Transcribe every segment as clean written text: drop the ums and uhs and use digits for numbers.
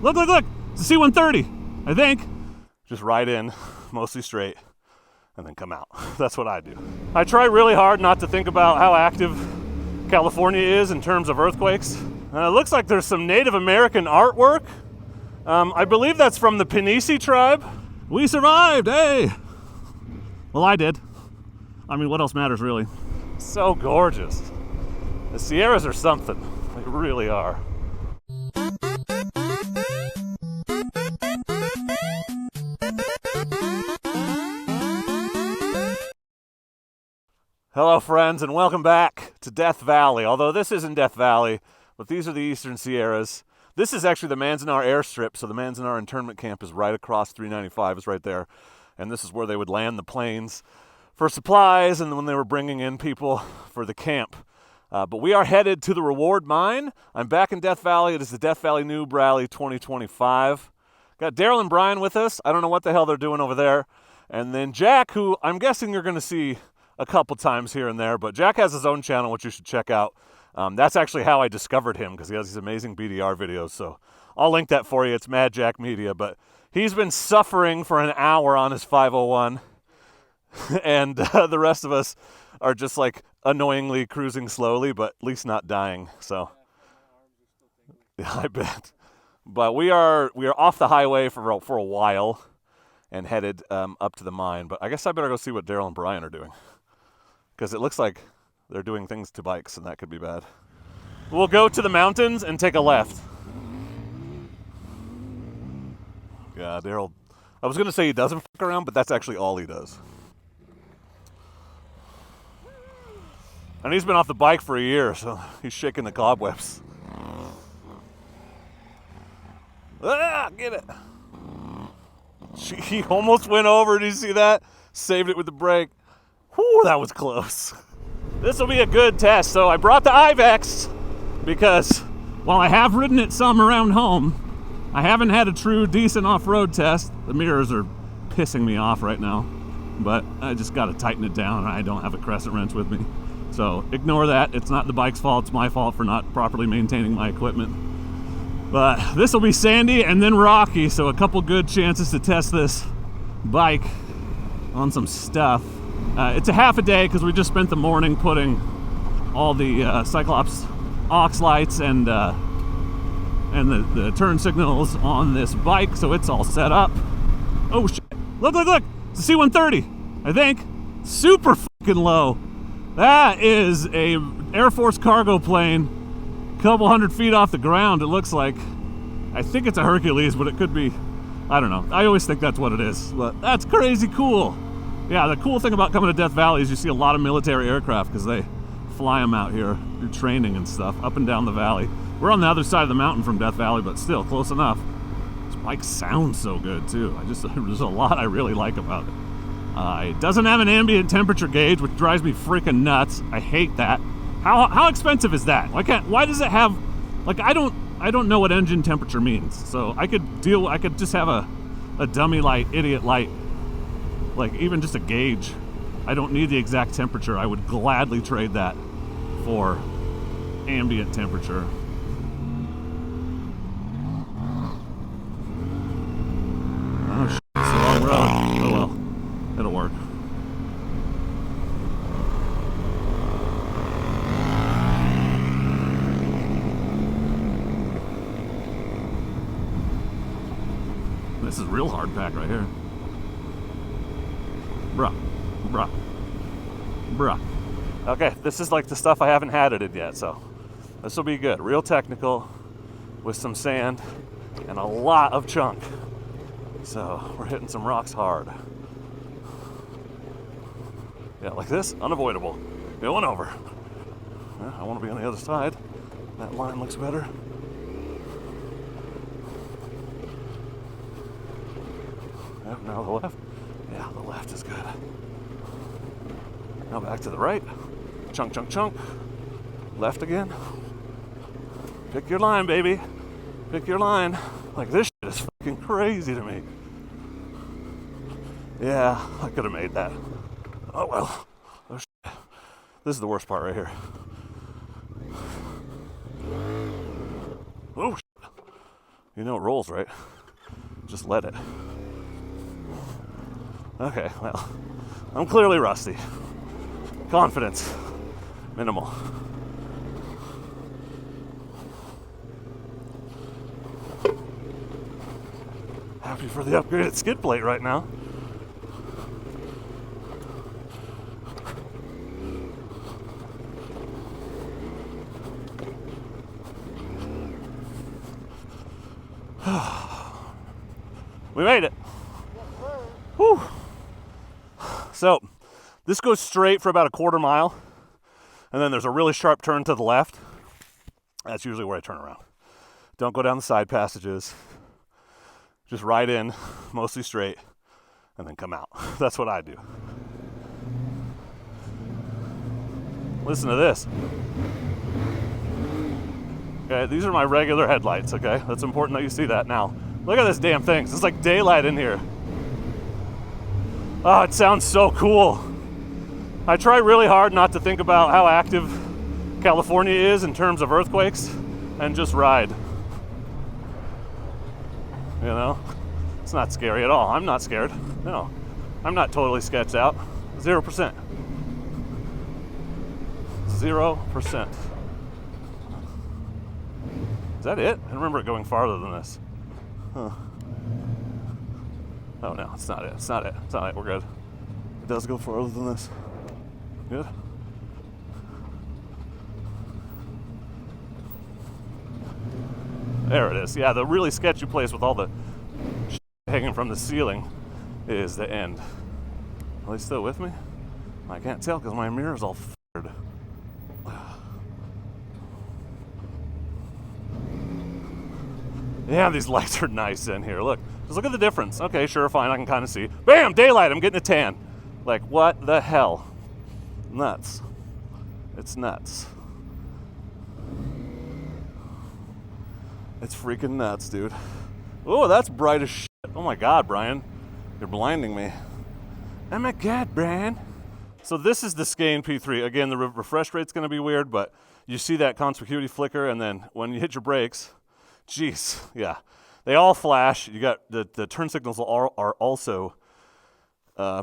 Look, look, look! It's a C-130, I think. Just ride in, mostly straight, and then come out. That's what I do. I try really hard not to think about how active California is in terms of earthquakes. It looks like there's some Native American artwork. I believe that's from the Pinisi tribe. We survived, hey! Well, I did. I mean, what else matters, really? So gorgeous. The Sierras are something. They really are. Hello, friends, and welcome back to Death Valley. Although this isn't Death Valley, but these are the Eastern Sierras. This is actually the Manzanar airstrip, so the Manzanar internment camp is right across 395, is right there. And this is where they would land the planes for supplies and when they were bringing in people for the camp. But we are headed to the reward mine. I'm back in Death Valley. It is the Death Valley Noob Rally 2025. Got Daryl and Brian with us. I don't know what the hell they're doing over there. And then Jack, who I'm guessing you're going to see a couple times here and there, but Jack has his own channel, which you should check out. That's actually how I discovered him, because he has these amazing BDR videos, so I'll link that for you. It's Mad Jack Media, but he's been suffering for an hour on his 501, and the rest of us are just like annoyingly cruising slowly, but at least not dying, so yeah, I bet. But we are off the highway for a while and headed up to the mine, but I guess I better go see what Daryl and Brian are doing, because it looks like they're doing things to bikes, and that could be bad. We'll go to the mountains and take a left. Yeah, Daryl, I was going to say he doesn't fuck around, but that's actually all he does. And he's been off the bike for a year, so he's shaking the cobwebs. Ah, get it. He almost went over. Did you see that? Saved it with the brake. Whew, that was close. This will be a good test. So I brought the Ibex because while I have ridden it some around home, I haven't had a true decent off-road test. The mirrors are pissing me off right now, but I just got to tighten it down. I don't have a crescent wrench with me. So ignore that. It's not the bike's fault. It's my fault for not properly maintaining my equipment. But this will be sandy and then rocky, so a couple good chances to test this bike on some stuff. It's a half a day because we just spent the morning putting all the Cyclops aux lights and the turn signals on this bike, so it's all set up. Oh shit! Look, look, look! It's a C-130, I think. Super fucking low. That is a Air Force cargo plane. Couple hundred feet off the ground, it looks like. I think it's a Hercules, but it could be, I don't know. I always think that's what it is, but that's crazy cool. Yeah, the cool thing about coming to Death Valley is you see a lot of military aircraft because they fly them out here through training and stuff up and down the valley. We're on the other side of the mountain from Death Valley, but still close enough. This bike sounds so good too. There's a lot I really like about it. It doesn't have an ambient temperature gauge, which drives me freaking nuts. I hate that. How expensive is that? Why does it have, like, I don't know what engine temperature means. So I could just have a dummy light, idiot light, like even just a gauge. I don't need the exact temperature. I would gladly trade that for ambient temperature. Oh shit, it's a long road. Oh well, it'll work. This is real hard pack right here. Bruh. Okay, this is like the stuff I haven't had it yet, so this will be good. Real technical with some sand and a lot of chunk. So we're hitting some rocks hard. Yeah, like this, unavoidable. Going over. I want to be on the other side. That line looks better. Now the left. Yeah, the left is good. Now back to the right. Chunk, chunk, chunk. Left again. Pick your line, baby. Pick your line. Like, this shit is fucking crazy to me. Yeah, I could have made that. Oh well. Oh, shit. This is the worst part right here. Oh shit. You know it rolls, right? Just let it. Okay, well, I'm clearly rusty. Confidence, minimal. Happy for the upgraded skid plate right now. We made it. Whew. So, this goes straight for about a quarter mile, and then there's a really sharp turn to the left. That's usually where I turn around. Don't go down the side passages. Just ride in, mostly straight, and then come out. That's what I do. Listen to this. Okay, these are my regular headlights, okay? That's important that you see that now. Look at this damn thing. It's like daylight in here. Oh, it sounds so cool. I try really hard not to think about how active California is in terms of earthquakes and just ride. You know? It's not scary at all. I'm not scared. No. I'm not totally sketched out. 0%. 0%. Is that it? I remember it going farther than this. Huh. Oh no, it's not it. It's not it. It's not it. We're good. It does go farther than this. Good. There it is. Yeah, the really sketchy place with all the shit hanging from the ceiling is the end. Are they still with me? I can't tell because my mirror's all f***ed. Yeah, these lights are nice in here. Look, just look at the difference. Okay, sure, fine, I can kind of see. Bam, daylight, I'm getting a tan. Like, what the hell? Nuts. It's nuts. It's freaking nuts, dude. Oh, that's bright as shit. Oh my God, Brian. You're blinding me. Oh my God, Brian. So this is the Skane P3. Again, the refresh rate's gonna be weird, but you see that conspicuity flicker, and then when you hit your brakes, geez, yeah. They all flash. You got the turn signals are also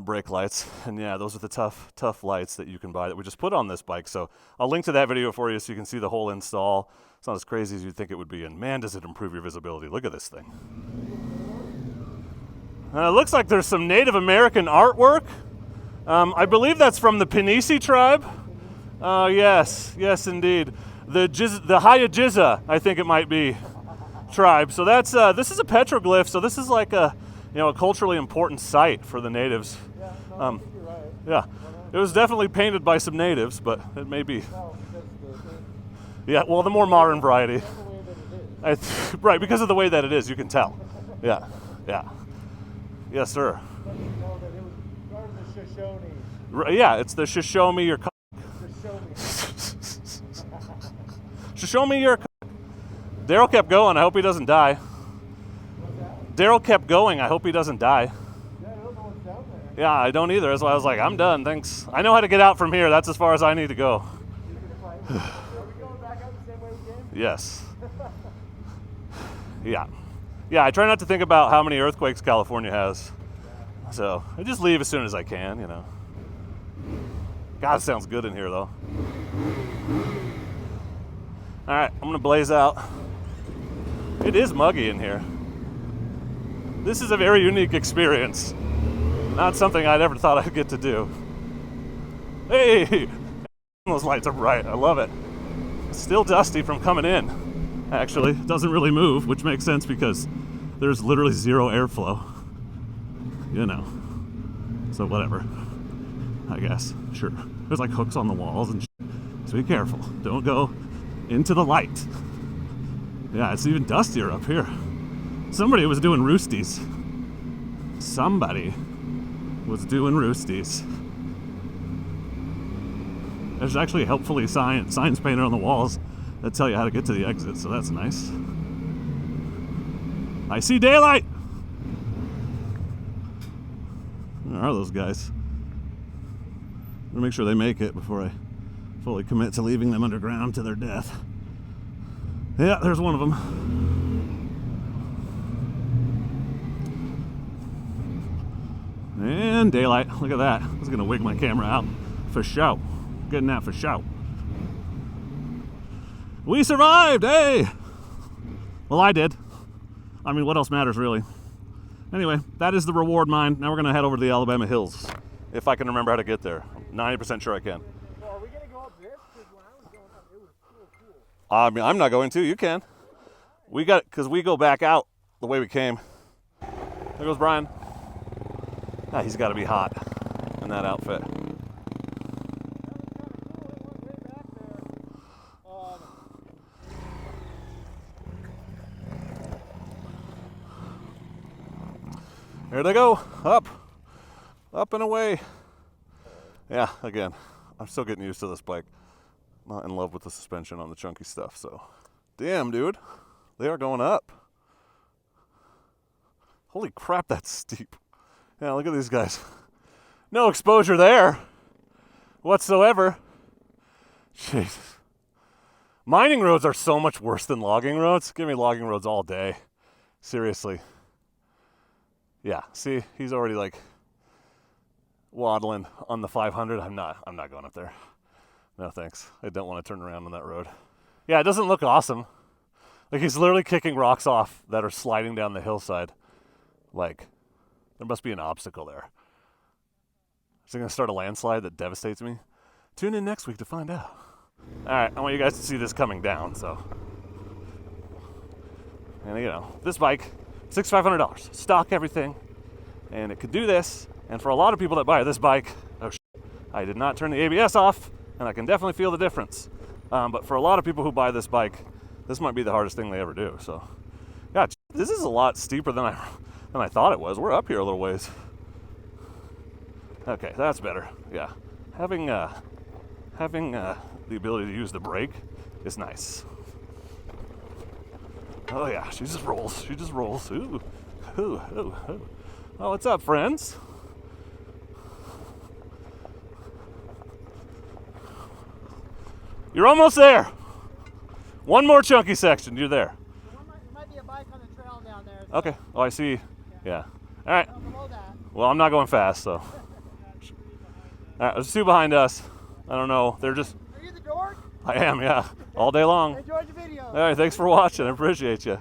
brake lights. And yeah, those are the tough lights that you can buy that we just put on this bike. So I'll link to that video for you so you can see the whole install. It's not as crazy as you'd think it would be. And man, does it improve your visibility. Look at this thing. It looks like there's some Native American artwork. I believe that's from the Pinisi tribe. Yes, indeed. The Hayajizza, I think it might be, tribe. So that's this is a petroglyph. So this is like a culturally important site for the natives. You're right. Yeah, it was definitely painted by some natives, but it may be. Yeah, well, the more modern variety. Right, because of the way that it is, you can tell. Yeah. Yes, sir. Right, yeah, it's the Shoshone your cock. Shoshone your cock. Daryl kept going. I hope he doesn't die. Daryl kept going. I hope he doesn't die. Yeah, I don't know what's down there. Yeah, I don't either. That's why I was like, I'm done. Thanks. I know how to get out from here. That's as far as I need to go. Are we going back out the same way we came? Yes. Yeah, I try not to think about how many earthquakes California has. So I just leave as soon as I can, you know. God, it sounds good in here, though. All right, I'm going to blaze out. It is muggy in here. This is a very unique experience. Not something I'd ever thought I'd get to do. Hey, those lights are bright. I love it. It's still dusty from coming in. Actually, it doesn't really move, which makes sense because there's literally zero airflow. You know. So whatever. I guess. Sure. There's like hooks on the walls and shit. So be careful. Don't go into the light. Yeah, it's even dustier up here. Somebody was doing roosties. Somebody was doing roosties. There's actually helpfully signs painted on the walls that tell you how to get to the exit, so that's nice. I see daylight! Where are those guys? I'm gonna make sure they make it before I fully commit to leaving them underground to their death. Yeah, there's one of them. And daylight. Look at that. I was gonna wig my camera out for show. Getting that for show. We survived, hey! Well, I did. I mean, what else matters, really? Anyway, that is the reward mine. Now we're gonna head over to the Alabama Hills. If I can remember how to get there. I'm 90% sure I can. Well, are we gonna go up this? Because when I was going up, it was so cool. I mean, I'm not going to. You can. We got, because we go back out the way we came. There goes Brian. Ah, he's got to be hot in that outfit. Here they go, up and away. Yeah, again, I'm still getting used to this bike. Not in love with the suspension on the chunky stuff, so. Damn, dude, they are going up. Holy crap, that's steep. Yeah, look at these guys. No exposure there whatsoever. Jesus. Mining roads are so much worse than logging roads. Give me logging roads all day. Seriously. Yeah, see, he's already like waddling on the 500. I'm not going up there. No thanks. I don't want to turn around on that road. Yeah, it doesn't look awesome. Like he's literally kicking rocks off that are sliding down the hillside. Like, there must be an obstacle there. Is it going to start a landslide that devastates me? Tune in next week to find out. All right, I want you guys to see this coming down, so. And you know, this bike, $6,500, stock everything, and it could do this. And for a lot of people that buy this bike, oh shit, I did not turn the ABS off, and I can definitely feel the difference. But for a lot of people who buy this bike, this might be the hardest thing they ever do. So, yeah, this is a lot steeper than I thought it was. We're up here a little ways. Okay, that's better. Yeah, having the ability to use the brake is nice. Oh yeah, she just rolls. She just rolls. Ooh, ooh, ooh, ooh. Oh, what's up, friends? You're almost there. One more chunky section. You're there. There might be a bike on the trail down there. So. Okay. Oh, I see. Yeah. All right. Below that. Well, I'm not going fast, so. All right, there's two behind us. I don't know. They're just. Are you the dork? I am, yeah. All day long. I enjoyed the video. All right, thanks for watching. I appreciate you.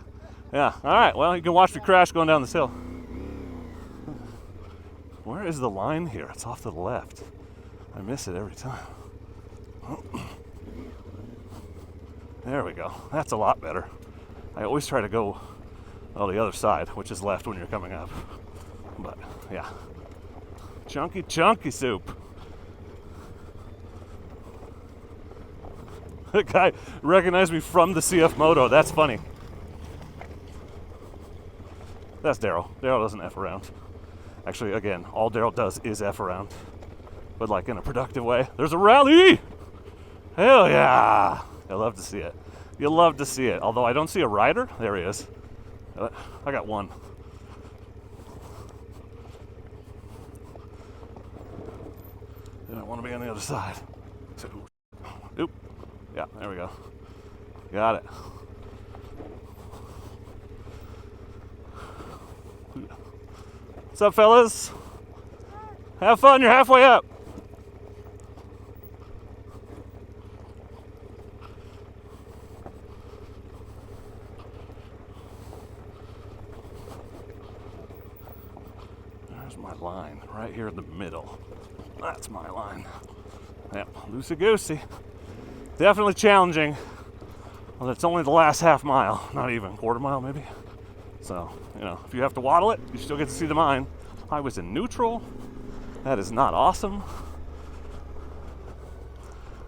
Yeah. All right. Well, you can watch me crash going down this hill. Where is the line here? It's off to the left. I miss it every time. There we go. That's a lot better. I always try to go the other side, which is left when you're coming up. But yeah, chunky soup. The guy recognized me from the CFMOTO. That's funny. That's Daryl. Daryl doesn't F around. Actually, again, all Daryl does is F around, but like in a productive way. There's a rally! Hell yeah! I love to see it. You love to see it. Although I don't see a rider. There he is. I got one. I don't want to be on the other side. Oop. Yeah, there we go. Got it. What's up, fellas? Have fun. You're halfway up. My line right here in the middle. That's my line. Yep, loosey-goosey. Definitely challenging. Well, it's only the last half mile, not even quarter mile maybe. So, you know, if you have to waddle it, you still get to see the mine. I was in neutral. That is not awesome.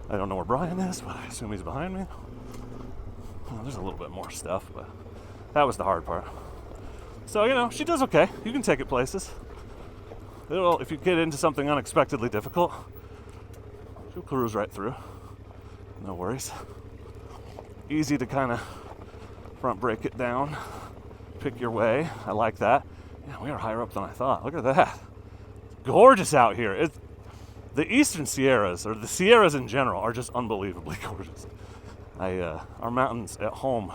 I don't know where Brian is, but I assume he's behind me. Well, there's a little bit more stuff, but that was the hard part. So, you know, she does okay. You can take it places. Well, if you get into something unexpectedly difficult, she'll cruise right through. No worries. Easy to kind of front brake it down, pick your way. I like that. Yeah, we are higher up than I thought. Look at that. Gorgeous out here. The Eastern Sierras, or the Sierras in general, are just unbelievably gorgeous. Our mountains at home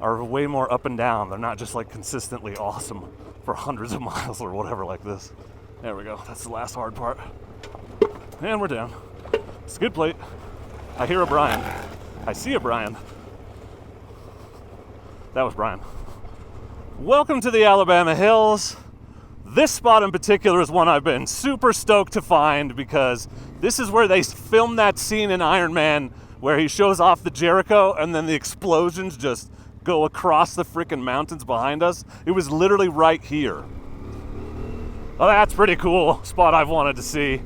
are way more up and down. They're not just like consistently awesome for hundreds of miles or whatever like this. There we go. That's the last hard part. And we're down. It's a good plate. I hear a Brian. I see a Brian. That was Brian. Welcome to the Alabama Hills. This spot in particular is one I've been super stoked to find because this is where they filmed that scene in Iron Man where he shows off the Jericho and then the explosions just go across the freaking mountains behind us. It was literally right here. Oh, that's pretty cool. Spot I've wanted to see.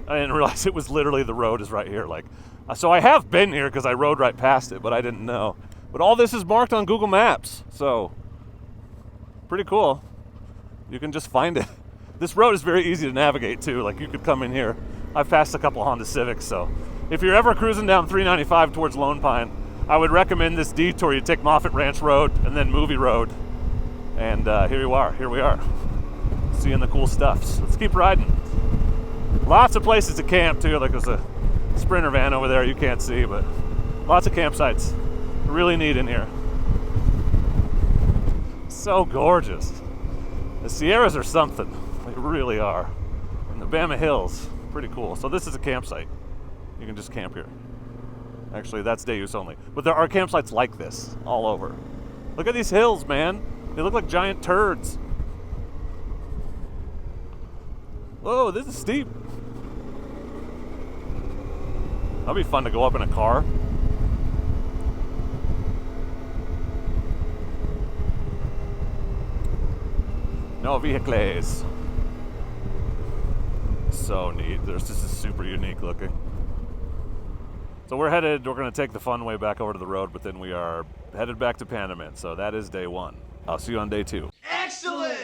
I didn't realize it was literally the road is right here. So I have been here because I rode right past it, but I didn't know. But all this is marked on Google Maps, so pretty cool. You can just find it. This road is very easy to navigate too. Like you could come in here. I've passed a couple Honda Civics, so if you're ever cruising down 395 towards Lone Pine, I would recommend this detour. You take Moffett Ranch Road and then Movie Road, and here we are, seeing the cool stuff. So let's keep riding. Lots of places to camp too. Like there's a Sprinter van over there you can't see, but lots of campsites. Really neat in here. So gorgeous. The Sierras are something. They really are. And the Bama Hills, pretty cool. So this is a campsite. You can just camp here. Actually, that's day use only. But there are campsites like this all over. Look at these hills, man. They look like giant turds. Whoa, this is steep. That'll be fun to go up in a car. No vehicles. So neat. This is super unique looking. So we're going to take the fun way back over to the road, but then we are headed back to Panamint. So that is day one. I'll see you on day two. Excellent!